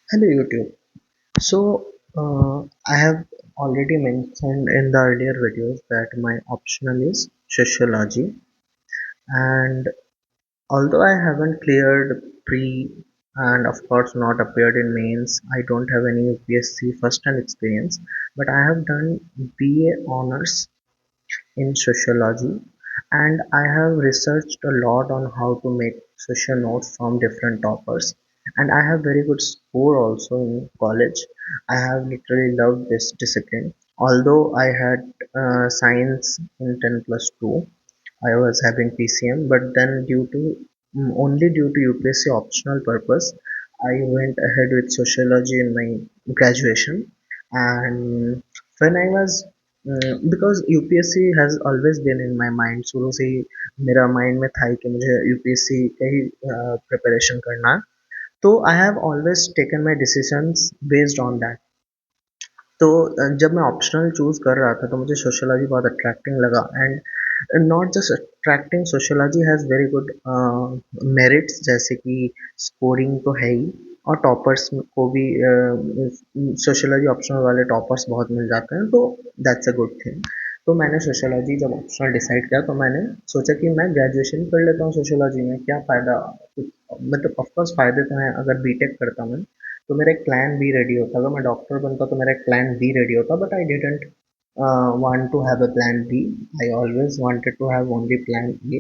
Hello YouTube. I have already mentioned in the earlier videos that my optional is sociology, and although I haven't cleared pre and of course not appeared in mains, I don't have any UPSC first hand experience, but I have done BA honors in sociology, and I have researched a lot on how to make social notes from different toppers, and I have very good score also in college. I have literally loved this discipline. Although I had science in 10 plus 2, I was having PCM, but then only due to UPSC optional purpose, I went ahead with sociology in my graduation. And when I was because UPSC has always been in my mind, शुरू से ही मेरा mind में था कि मुझे UPSC का ही preparation करना है, तो I have always taken my decisions based on that. तो जब मैं ऑप्शनल चूज़ कर रहा था तो मुझे सोशियोलॉजी बहुत अट्रैक्टिंग लगा, and not just attracting, sociology has very good merits, जैसे कि स्कोरिंग तो है ही, और टॉपर्स को भी सोशियोलॉजी ऑप्शनल वाले टॉपर्स बहुत मिल जाते हैं, तो दैट्स अ गुड थिंग। तो मैंने सोशियोलॉजी जब ऑप्शनल डिसाइड किया तो मैंने सोचा कि मैं ग्रेजुएशन कर लेता हूँ सोशियोलॉजी में, क्या फ़ायदा, मतलब ऑफकोर्स फ़ायदे तो हैं अगर बीटेक करता मैं, तो मेरा एक प्लान बी रेडी होता। अगर मैं डॉक्टर बनता तो मेरा एक प्लान बी रेडी होता, but I didn't want to have a plan B. I always wanted to have only plan A,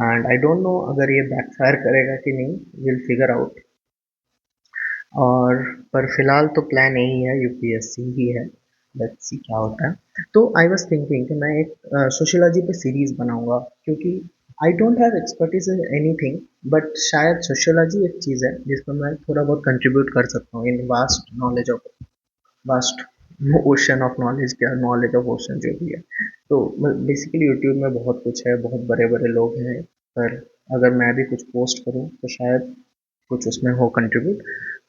and I don't know अगर ये बैकफायर करेगा कि नहीं, विल फिगर आउट। और पर फिलहाल तो प्लान यही है, यूपीएससी ही है। लेट्स सी क्या होता है। तो आई वाज थिंकिंग कि मैं एक सोशियोलॉजी पे सीरीज बनाऊंगा, क्योंकि I don't have expertise in anything, but शायद सोशियोलॉजी एक चीज़ है जिसमें मैं थोड़ा बहुत कंट्रीब्यूट कर सकता हूँ इन वास्ट ओशन ऑफ नॉलेज, क्या नॉलेज ऑफ ओशन जो भी है। तो बेसिकली यूट्यूब में बहुत कुछ है, बहुत बड़े बड़े लोग हैं, पर अगर मैं भी कुछ पोस्ट करूँ तो शायद कुछ उसमें हो कंट्रीब्यूट।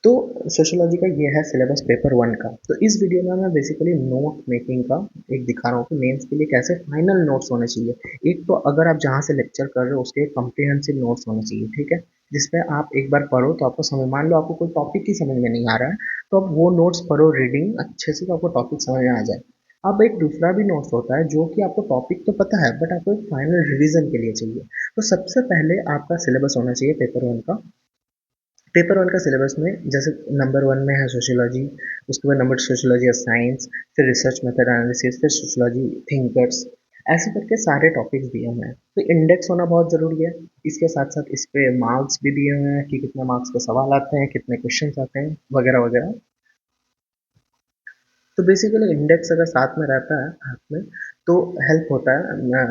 तो सोशियोलॉजी का ये है सिलेबस पेपर वन का। तो इस वीडियो में मैं बेसिकली नोट मेकिंग का एक दिखा रहा हूँ कि मेंस के लिए कैसे फाइनल नोट्स होने चाहिए। एक तो अगर आप जहाँ से लेक्चर कर रहे हो उसके कॉम्प्रिहेंसिव नोट्स होने चाहिए, ठीक है, जिसपे आप एक बार पढ़ो तो आपको समझ, मान लो आपको कोई टॉपिक ही समझ में नहीं आ रहा है, तो आप वो नोट्स पढ़ो रीडिंग अच्छे से, तो आपको टॉपिक समझ में आ जाए। अब एक दूसरा भी नोट्स होता है जो कि आपको टॉपिक तो पता है बट आपको एक फाइनल रिवीजन के लिए चाहिए। तो सबसे पहले आपका सिलेबस होना चाहिए पेपर वन का। पेपर वन का सिलेबस में जैसे नंबर वन में है सोशियोलॉजी, उसके बाद नंबर सोशियोलॉजी ऑफ साइंस, फिर रिसर्च मेथड एनालिसिस, फिर सोशियोलॉजी थिंकर्स, ऐसे करके सारे टॉपिक्स दिए हुए हैं। तो इंडेक्स होना बहुत ज़रूरी है। इसके साथ साथ इस पे मार्क्स भी दिए हुए हैं कि कितने मार्क्स के सवाल आते हैं, कितने क्वेश्चन आते हैं, वगैरह वगैरह। तो बेसिकली इंडेक्स अगर साथ में रहता है हाथ में, तो हेल्प होता है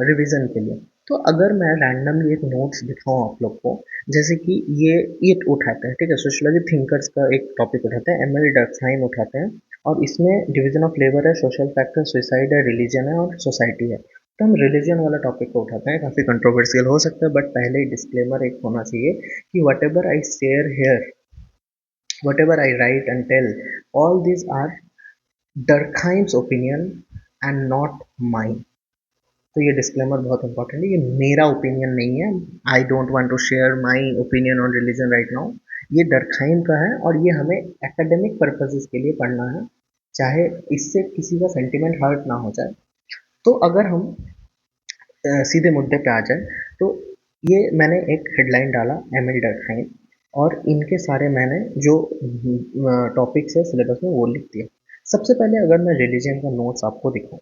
रिवीजन के लिए। तो अगर मैं रैंडमली एक नोट्स दिखाऊँ आप लोग को, जैसे कि ये उठाते हैं, ठीक है, सोशियोलॉजी थिंकर्स का एक टॉपिक उठाते हैं, एमएल डर्कहाइम उठाते हैं, और इसमें डिवीजन ऑफ लेबर है, सोशल फैक्टर, सुसाइड है, रिलीजन है और सोसाइटी है। तो हम रिलीजन वाला टॉपिक को उठाते हैं। काफ़ी कंट्रोवर्शियल हो सकता है, बट पहले ही डिस्क्लेमर एक होना चाहिए कि whatever I share here, whatever I write and tell, all these are Durkheim's opinion and not mine. तो ये डिस्क्लेमर बहुत इंपॉर्टेंट है, ये मेरा ओपिनियन नहीं है। I don't want to share my opinion on religion right now. ये Durkheim का है और ये हमें एकेडमिक पर्पसेस के लिए पढ़ना है, चाहे इससे किसी का सेंटिमेंट हर्ट ना हो जाए। तो अगर हम सीधे मुद्दे पे आ जाए, तो ये मैंने एक हेडलाइन डाला, एमिल डर्कहाइम, और इनके सारे मैंने जो टॉपिक्स है सिलेबस में वो लिख दिया। सबसे पहले अगर मैं रिलीजन का नोट्स आपको दिखाऊं,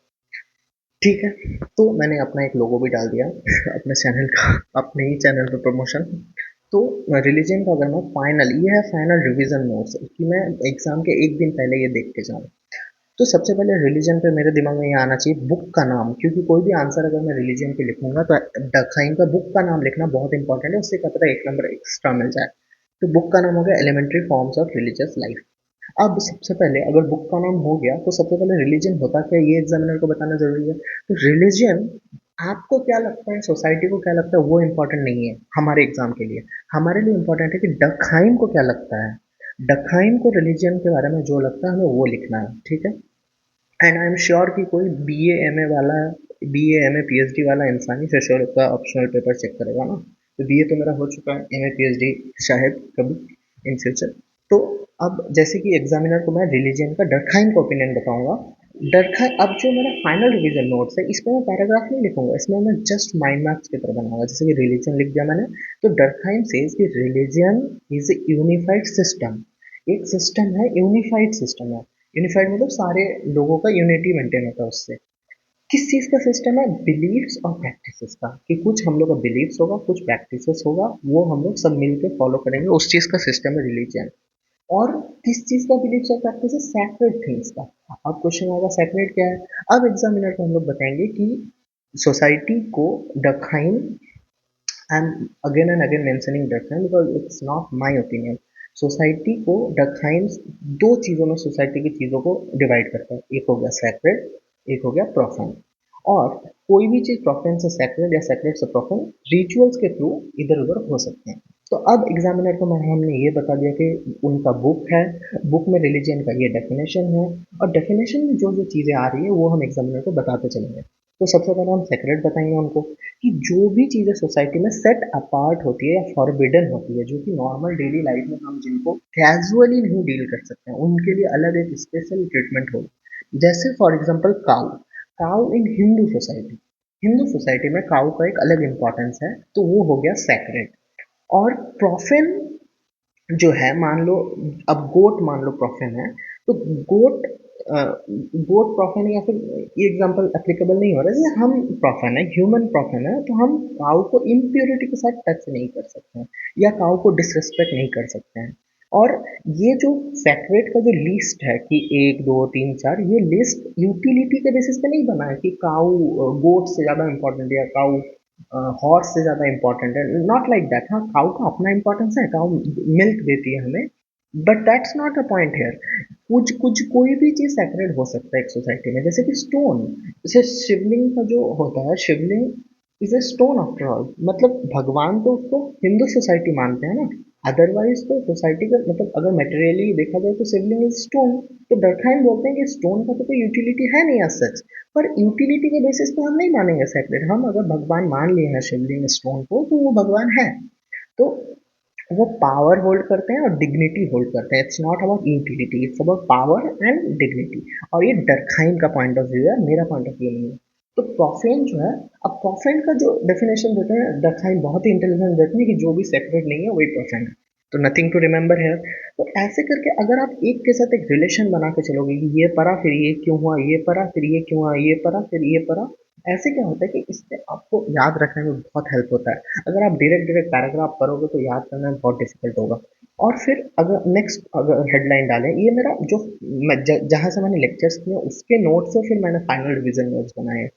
ठीक है, तो मैंने अपना एक लोगो भी डाल दिया अपने चैनल का, अपने ही चैनल पे प्रमोशन। तो रिलीजन का अगर मैं फाइनल, ये है फाइनल रिवीजन नोट्स कि मैं एग्जाम के एक दिन पहले ये देख के जाऊँ। तो सबसे पहले रिलीजन पे मेरे दिमाग में ये आना चाहिए बुक का नाम, क्योंकि कोई भी आंसर अगर मैं रिलीजन पे लिखूंगा तो डकहाइम का बुक का नाम लिखना बहुत इंपॉर्टेंट है, उससे क्या पता एक नंबर एक्स्ट्रा मिल जाए। तो बुक का नाम हो गया elementary forms of religious life. अब सबसे पहले अगर बुक का नाम हो गया तो सबसे पहले रिलीजन होता क्या है ये एग्जामिनर को बताना जरूरी है। तो रिलीजन, आपको क्या लगता है, सोसाइटी को क्या लगता है, वो इम्पोर्टेंट नहीं है हमारे एग्जाम के लिए। हमारे लिए इम्पोर्टेंट है कि डकहाइम को क्या लगता है। डकहाइम को रिलीजन के बारे में जो लगता है हमें वो लिखना है, ठीक है। एंड आई एम श्योर कि कोई बी ए एम ए वाला, B A M A P H D वाला इंसान ही सोशियोलॉजी का ऑप्शनल पेपर चेक करेगा ना। तो बी ए तो मेरा हो चुका है, M A P H D शायद कभी इन फ्यूचर। तो अब जैसे कि एग्जामिनर को मैं रिलीजन का डर्कहाइम का ओपिनियन बताऊंगा। डर्कहाइम, अब जो मेरा फाइनल रिवीजन नोट्स है इसमें मैं पैराग्राफ नहीं लिखूंगा, इसमें मैं जस्ट माइंड मैप्स की तरह बनाऊंगा। जैसे कि रिलीजन लिख दिया मैंने, तो डर्कहाइम सेज कि religion is a unified system. एक सिस्टम है, यूनिफाइड सिस्टम है। यूनिफाइड मतलब सारे लोगों का यूनिटी मेंटेन होता है उससे। किस चीज़ का सिस्टम है? बिलीव्स और प्रैक्टिसेस का, कि कुछ हम लोग का बिलीव्स होगा, कुछ प्रैक्टिसेस होगा, वो हम लोग सब मिलकर फॉलो करेंगे, उस चीज़ का सिस्टम है रिलीजन। और किस चीज़ का बिलीव्स और प्रैक्टिस है? सैक्रेड थिंग्स का। अब क्वेश्चन आएगा सैक्रेड क्या है? अब एग्जामिनर को हम लोग बताएंगे कि सोसाइटी को Durkheim, I am again and again mentioning Durkheim because it's not my opinion. Society को डखाइन दो चीज़ों में सोसाइटी की चीज़ों को डिवाइड करता है, एक हो गया सैक्रेड, एक हो गया प्रोफेन। और कोई भी चीज़ प्रोफेन से सैक्रेड या सैक्रेड से प्रोफेन रिचुअल्स के थ्रू इधर उधर हो सकते हैं। तो अब एग्जामिनर को मैं हमने ये बता दिया कि उनका बुक है, बुक में रिलीजन का ये डेफिनेशन है, और डेफिनेशन में जो जो चीज़ें आ रही है वो हम एग्जामिनर को बताते चलेंगे। तो सबसे पहले हम सेक्रेट बताएंगे उनको, कि जो भी चीज़ें सोसाइटी में सेट अपार्ट होती है या फॉरबिडन होती है, जो कि नॉर्मल डेली लाइफ में हम जिनको कैजुअली नहीं डील कर सकते हैं, उनके लिए अलग एक स्पेशल ट्रीटमेंट होगा। जैसे for example cow, cow in Hindu society, Hindu society में काउ का एक अलग इंपॉर्टेंस है, तो वो हो गया सेक्रेट। और प्रोफेन जो है, मान लो अब गोट मान लो प्रोफेन है, तो गोट गोट प्रोफेन है, या फिर ये एग्जांपल एप्लीकेबल नहीं हो रहा है, जैसे हम प्रोफेन है, ह्यूमन प्रोफेन है, तो हम काउ को इम्प्योरिटी के साथ टच नहीं कर सकते हैं, या काउ को डिसरिस्पेक्ट नहीं कर सकते हैं। और ये जो सेक्रेट का जो लिस्ट है कि एक दो तीन चार, ये लिस्ट यूटिलिटी के बेसिस पे नहीं बना है कि काउ गोट से ज़्यादा इंपॉर्टेंट है या काउ हॉर्स से ज़्यादा इंपॉर्टेंट है, नॉट लाइक दैट। हाँ, काउ का अपना इंपॉर्टेंस है, काउ मिल्क देती है हमें, but that's not a point here. कुछ कुछ कोई भी चीज़ सैक्रेड हो सकता है एक सोसाइटी में, जैसे कि स्टोन, जैसे शिवलिंग का जो होता है, Shivling is a stone after all, मतलब भगवान तो उसको हिंदू सोसाइटी मानते हैं ना, अदरवाइज तो सोसाइटी का मतलब अगर मटेरियली देखा जाए तो शिवलिंग इज स्टोन। तो डरखाइन बोलते हैं कि स्टोन का तो कोई यूटिलिटी है नहीं आज सच, पर यूटिलिटी के बेसिस पे हम नहीं मानेंगे सेक्रेट। हम अगर भगवान मान लिए हैं शिवलिंग स्टोन को, तो वो भगवान है। तो वो पावर होल्ड करते हैं और डिग्निटी होल्ड करते हैं। It's not about utility, it's about power and dignity. और ये डरखाइन का पॉइंट ऑफ व्यू है, मेरा पॉइंट ऑफ व्यू नहीं है। तो प्रोफेन जो है, अब प्रोफेन का जो डेफिनेशन देते हैं डरखाइन बहुत ही इंटेलिजेंट देते हैं कि जो भी सेक्रेट नहीं है वही प्रोफेन है, तो नथिंग टू रिमेंबर है। तो ऐसे करके अगर आप एक के साथ एक रिलेशन बना के चलोगे कि ये पढ़ा फिर ये क्यों हुआ, ये पढ़ा फिर ये क्यों हुआ, ये पढ़ा फिर ये पढ़ा, ऐसे क्या होता है कि इससे आपको याद रखने में बहुत हेल्प होता है। अगर आप डायरेक्ट डायरेक्ट पैराग्राफ पढ़ोगे तो याद करना बहुत डिफिकल्ट होगा। और फिर अगर नेक्स्ट अगर हेडलाइन डालें, ये मेरा जो जहाँ से मैंने लेक्चर्स किए उसके नोट्स से फिर मैंने फाइनल रिवीजन नोट्स बनाए हैं।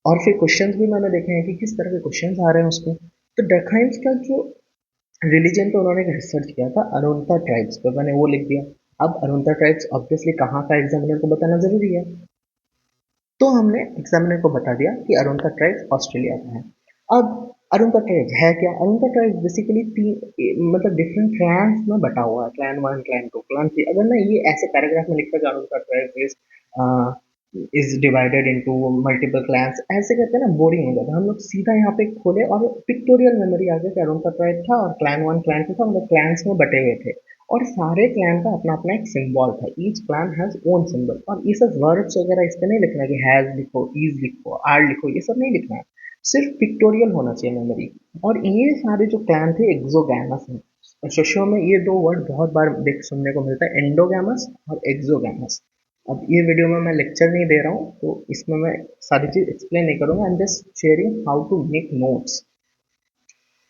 और फिर क्वेश्चंस भी मैंने देखे हैं कि किस तरह के क्वेश्चंस आ रहे हैं उसमें। तो डरखाइम्स का जो रिलीजन पे उन्होंने एक रिसर्च किया था अरुणता ट्राइब्स पे, मैंने वो लिख दिया। अब अरुणता ट्राइब्स ऑब्वियसली कहाँ का एग्जामिनर को बताना जरूरी है, तो हमने एग्जामिनर को बता दिया कि अरुणका ट्राइब ऑस्ट्रेलिया का है। अब अरुणका ट्राइब है क्या? अरुणका ट्राइब बेसिकली तीन मतलब डिफरेंट क्लैंस में बटा हुआ है, clan one, clan two, clan three. अगर मैं ये ऐसे पैराग्राफ में लिखता कि Arunta tribe is divided into multiple clans, ऐसे करते ना बोरिंग हो जाता। हम लोग सीधा यहाँ पे खोले और पिक्टोरियल मेमोरी आ गया कि अरुणका ट्राइब था और क्लैन वन क्लैन टू था, मतलब क्लैंस में बटे हुए थे। और सारे क्लैन का अपना अपना एक सिंबल था, each clan has own symbol. और ये सब वर्ड्स वगैरह इस पे नहीं लिखना है कि हैज लिखो, इज लिखो, आर लिखो, ये सब नहीं लिखना है, सिर्फ पिक्टोरियल होना चाहिए मेमोरी। और ये सारे जो क्लैन थे एक्सोगैमस हैं। सोशियो में ये दो वर्ड बहुत बार देख सुनने को मिलता है, एंडोगैमस और एक्सोगैमस। अब ये वीडियो में मैं लेक्चर नहीं दे रहा हूँ, तो इसमें मैं सारी चीज एक्सप्लेन नहीं करूंगा, I am just sharing how to make notes.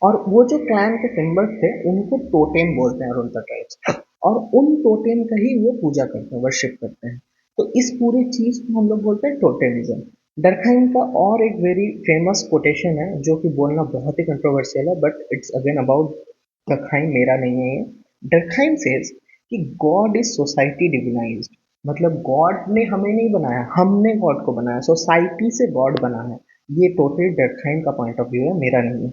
और वो जो क्लैन के सिंबल्स थे उनको टोटेम बोलते हैं अरुणता ट्राइब्स, और उन टोटेम का ही वो पूजा करते हैं, वर्शिप करते हैं। तो इस पूरी चीज को हम लोग बोलते हैं टोटेमिज्म। डरखाइम का और एक वेरी फेमस कोटेशन है जो कि बोलना बहुत ही कंट्रोवर्शियल है, but it's again about Durkheim, मेरा नहीं है ये। डरखाइम सेज कि गॉड इज सोसाइटी डिविनाइज्ड, मतलब गॉड ने हमें नहीं बनाया, हमने गॉड को बनाया, सोसाइटी से गॉड बना है। ये टोटली डरखाइम का पॉइंट ऑफ व्यू है, मेरा नहीं है।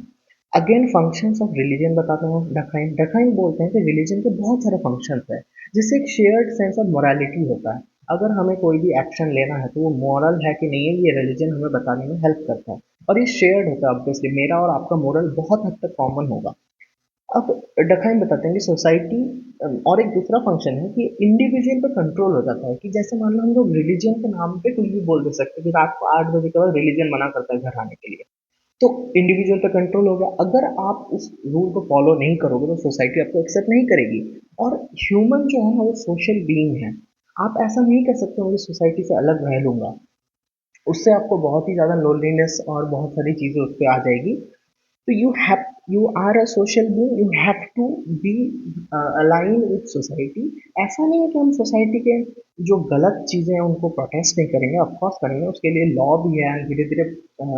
अगेन फंक्शंस ऑफ रिलीजन बताते हैं डखाइन। डखाइन बोलते हैं कि रिलीजन के बहुत सारे फंक्शंस हैं, जिससे एक शेयर्ड सेंस ऑफ मोरालिटी होता है। अगर हमें कोई भी एक्शन लेना है तो वो मॉरल है कि नहीं है, ये रिलीजन हमें बताने में हेल्प करता है। और ये शेयर्ड होता है, ऑब्वियसली मेरा और आपका मॉरल बहुत हद तक कॉमन होगा। अब डखाइन बताते हैं कि सोसाइटी और एक दूसरा फंक्शन है कि इंडिविजुअल पे कंट्रोल हो जाता है, कि जैसे मान लो हम लोग रिलीजन के नाम पे कुछ भी बोल दे सकते हैं कि रात को 8 बजे के बाद रिलीजन मना करता है घर आने के लिए, तो इंडिविजुअल पे कंट्रोल हो गया। अगर आप उस रूल को फॉलो नहीं करोगे तो सोसाइटी आपको एक्सेप्ट नहीं करेगी। और ह्यूमन जो है ना वो सोशल बीइंग है। आप ऐसा नहीं कह सकते मुझे सोसाइटी से अलग रह लूंगा, उससे आपको बहुत ही ज़्यादा लोनलीनेस और बहुत सारी चीज़ें उस पर आ जाएगी। तो you are a social being, you have to be aligned with society। ऐसा नहीं है कि हम सोसाइटी के जो गलत चीज़ें हैं उनको प्रोटेस्ट नहीं करेंगे, ऑफ कोर्स करेंगे, उसके लिए लॉ भी है, धीरे धीरे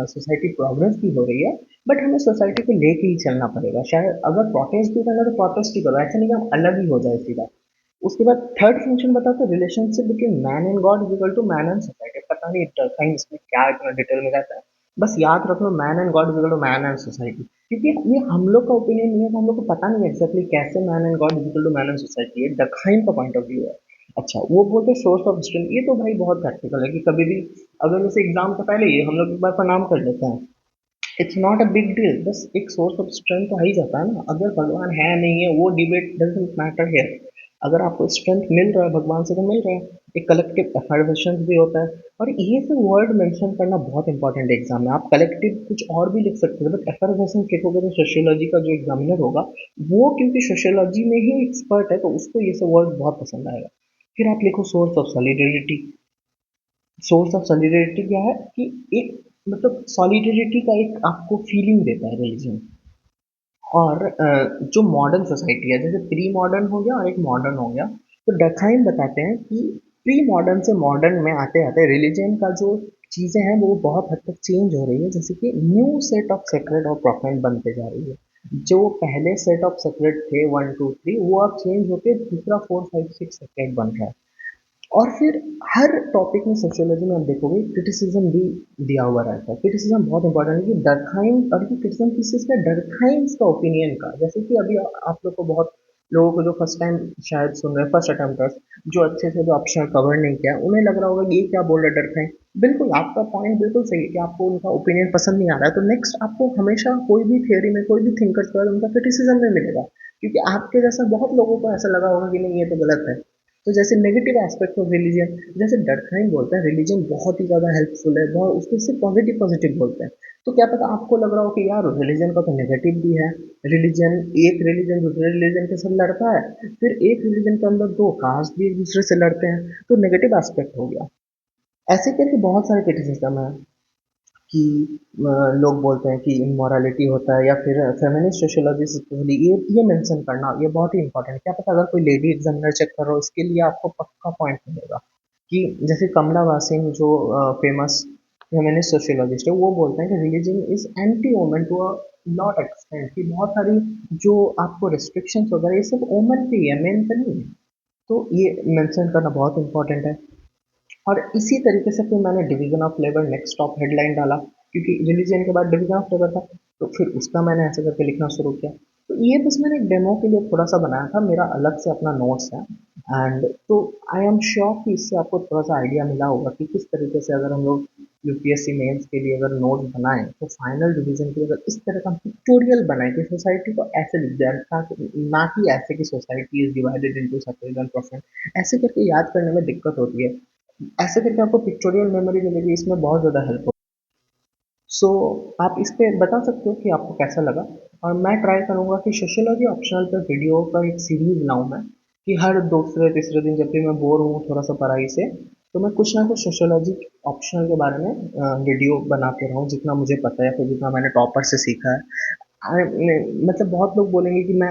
सोसाइटी प्रोग्रेस भी हो रही है। बट हमें सोसाइटी को लेके ही चलना पड़ेगा। शायद अगर प्रोटेस्ट भी करना तो प्रोटेस्ट ही करो, ऐसा नहीं कि हम अलग ही हो जाए सीधा। उसके बाद थर्ड फंक्शन बताओ तो relationship between man and God is equal to man and society. पता नहीं कहीं इसमें क्या इतना डिटेल में रहता है, बस याद रख लो man and God is equal to man and society. क्योंकि ये हम लोग का ओपिनियन नहीं है, तो हम लोग को पता नहीं एग्जैक्टली कैसे man and God is equal to man and society, ये डखाइन का पॉइंट ऑफ व्यू है। अच्छा, वो बोलते हैं सोर्स ऑफ स्ट्रेंथ, ये तो भाई बहुत प्रैक्टिकल है कि कभी भी अगर जैसे एग्जाम से पहले ही हम लोग एक बार प्रणाम कर लेते हैं, it's not a big deal, बस एक सोर्स ऑफ स्ट्रेंथ तो आ ही जाता है ना। अगर भगवान है नहीं है वो डिबेट डजंट मैटर हियर। अगर आपको स्ट्रेंथ मिल रहा है भगवान से तो मिल रहा है। एक कलेक्टिव एफर्वेशन भी होता है। और ये सब वर्ड मेंशन करना बहुत इंपॉर्टेंट है एग्जाम में। आप कलेक्टिव कुछ और भी लिख सकते हो, बट एफर्वेशन लिखोगे तो सोशियोलॉजी का जो एग्जामिनर होगा वो क्योंकि सोशियोलॉजी में ही एक्सपर्ट है तो उसको ये सब वर्ड बहुत पसंद आएगा। फिर आप लिखो source of solidarity. Source of solidarity क्या है कि एक मतलब सॉलिडेरिटी का एक आपको फीलिंग देता है रिलीजन। और जो मॉडर्न सोसाइटी है, जैसे प्री मॉडर्न हो गया और एक मॉडर्न हो गया, तो डखाइन बताते हैं कि प्री मॉडर्न से मॉडर्न में आते आते रिलीजन का जो चीज़ें हैं वो बहुत हद तक चेंज हो रही है। जैसे कि न्यू सेट ऑफ सेक्रेड और प्रोफेन बनते जा रही है। जो पहले सेट ऑफ सेक्रेड थे 1 2 3, वो अब चेंज होकर दूसरा 4 5 6 सेक्रेड बन रहा है। और फिर हर टॉपिक में सोशियोलॉजी में आप देखोगे क्रिटिसिज्म भी दिया हुआ रहता है। क्रिटिसिज्म बहुत इंपॉर्टेंट है कि डरखाइम, और ये क्रिटिसिज्म किस चीज़ का, डरखाइम्स का ओपिनियन का। जैसे कि अभी आप लोग को बहुत लोगों को जो फर्स्ट टाइम शायद सुन रहे हैं, फर्स्ट अटेम्प्टर्स जो अच्छे से जो ऑप्शन कवर नहीं किया, उन्हें लग रहा होगा कि ये क्या बोल रहा है डरखाइम। बिल्कुल आपका पॉइंट बिल्कुल सही है कि आपको उनका ओपिनियन पसंद नहीं आ रहा है, तो नेक्स्ट आपको हमेशा कोई भी थियोरी में कोई भी थिंकर्स के बाद उनका क्रिटिसिज्म में मिलेगा, क्योंकि आपके जैसा बहुत लोगों को ऐसा लगा होगा कि नहीं ये तो गलत है। तो जैसे नेगेटिव एस्पेक्ट ऑफ रिलीजन, जैसे डरखाइन बोलता है रिलीजन बहुत ही ज़्यादा हेल्पफुल है, बहुत उसके सिर्फ पॉजिटिव पॉजिटिव बोलते हैं। तो क्या पता आपको लग रहा हो कि यार रिलीजन का तो नेगेटिव भी है। रिलीजन, एक रिलीजन दूसरे रिलीजन के साथ लड़ता है, फिर एक रिलीजन के अंदर दो कास्ट भी एक दूसरे से लड़ते हैं, तो नेगेटिव एस्पेक्ट हो गया। ऐसे करके बहुत सारे क्रिटिसिज्म है कि लोग बोलते हैं कि इमोरालिटी होता है, या फिर फेमिनिस्ट सोशियोलॉजी स्पेशली ये मेंशन करना ये बहुत ही इंपॉर्टेंट है। क्या पता अगर कोई लेडी एग्जामिनर चेक कर रहा हो, इसके लिए आपको पक्का पॉइंट मिलेगा। कि जैसे कमला वासिन जो फेमस फेमिनिस्ट सोशियोलॉजिस्ट है, वो बोलते हैं कि religion is anti woman to a lot extent, कि बहुत सारी जो आपको रिस्ट्रिक्शंस वगैरह ये सब वुमन पे ही है, मेन पे नहीं है। तो ये मेंशन करना बहुत इंपॉर्टेंट है। और इसी तरीके से फिर मैंने division of labour next top headline डाला, क्योंकि रिलीजन के बाद डिवीजन ऑफ लेबर था। तो फिर उसका मैंने ऐसे करके लिखना शुरू किया। तो ये बस मैंने एक डेमो के लिए थोड़ा सा बनाया था, मेरा अलग से अपना नोट्स है। एंड तो आई एम श्योर कि इससे आपको थोड़ा सा आइडिया मिला होगा कि किस तरीके से अगर हम लोग यूपीएससी मेंस के लिए अगर नोट बनाएं तो फाइनल रिवीजन के लिए अगर इस तरह का पिक्टोरियल बनाए कि सोसाइटी को ऐसे लिख जाए, ना कि ऐसे कि society is divided into sacred and profane, ऐसे करके याद करने में दिक्कत होती है। ऐसे करके आपको पिक्टोरियल मेमोरी मिलेगी, इसमें बहुत ज़्यादा हेल्प होगी। सो आप इस पे बता सकते हो कि आपको कैसा लगा। और मैं ट्राई करूँगा कि सोशियोलॉजी ऑप्शनल पे वीडियो का एक सीरीज लाऊँ मैं, कि हर दूसरे तीसरे दिन जब भी मैं बोर हूँ थोड़ा सा पढ़ाई से, तो मैं कुछ ना कुछ सोशियोलॉजी ऑप्शनल के बारे में वीडियो बनाते रहूँ, जितना मुझे पता है फिर जितना मैंने टॉपर से सीखा है। मतलब बहुत लोग बोलेंगे कि मैं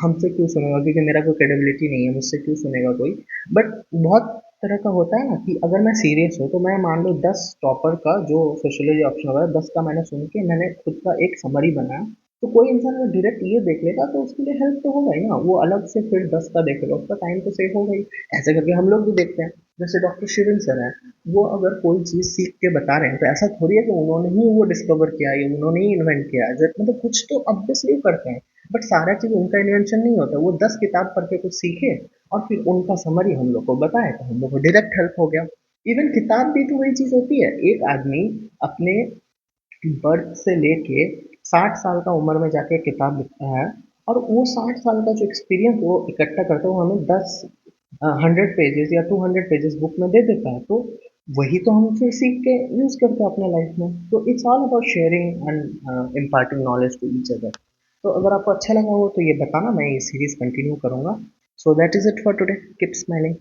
हमसे क्यों सुनेगा, क्योंकि मेरा कोई क्रेडिबिलिटी नहीं है, मुझसे क्यों सुनेगा कोई। बट बहुत तरह का होता है ना कि अगर मैं सीरियस हूँ तो मैं मान लो 10 टॉपर का जो सोशियोलॉजी ऑप्शन होगा 10 का मैंने सुन के मैंने खुद का एक समरी बनाया। तो कोई इंसान अगर डायरेक्ट ये देख लेगा तो उसके लिए हेल्प तो होगा ही ना, वो अलग से फिर 10 का देखेगा, उसका टाइम तो सेव होगा ही। ऐसे करके हम लोग भी देखते हैं। जैसे डॉक्टर शिवन सर है, वो अगर कोई चीज़ सीख के बता रहे हैं तो ऐसा थोड़ी है कि उन्होंने ही वो डिस्कवर किया है, उन्होंने ही इन्वेंट किया है, मतलब कुछ तो ऑब्वियसली करते हैं। बट सारा चीज़ उनका इन्वेंशन नहीं होता, वो 10 किताब पढ़ के कुछ सीखे और फिर उनका समरी हम लोग को बताए तो हम लोग को डायरेक्ट हेल्प हो गया। इवन किताब भी तो वही चीज़ होती है। एक आदमी अपने बर्थ से लेके 60 साल का उम्र में जाके किताब लिखता है, और वो 60 साल का जो एक्सपीरियंस वो इकट्ठा करता है वो हमें 100 पेजेस या 200 पेजेस बुक में दे देता है, तो वही तो हम फिर सीख के यूज करते हैं अपने लाइफ में। तो it's all about sharing and imparting knowledge to each other. तो अगर आपको अच्छा लगा हो तो ये बताना, मैं ये सीरीज कंटिन्यू करूंगा। So that is it for today, keep smiling.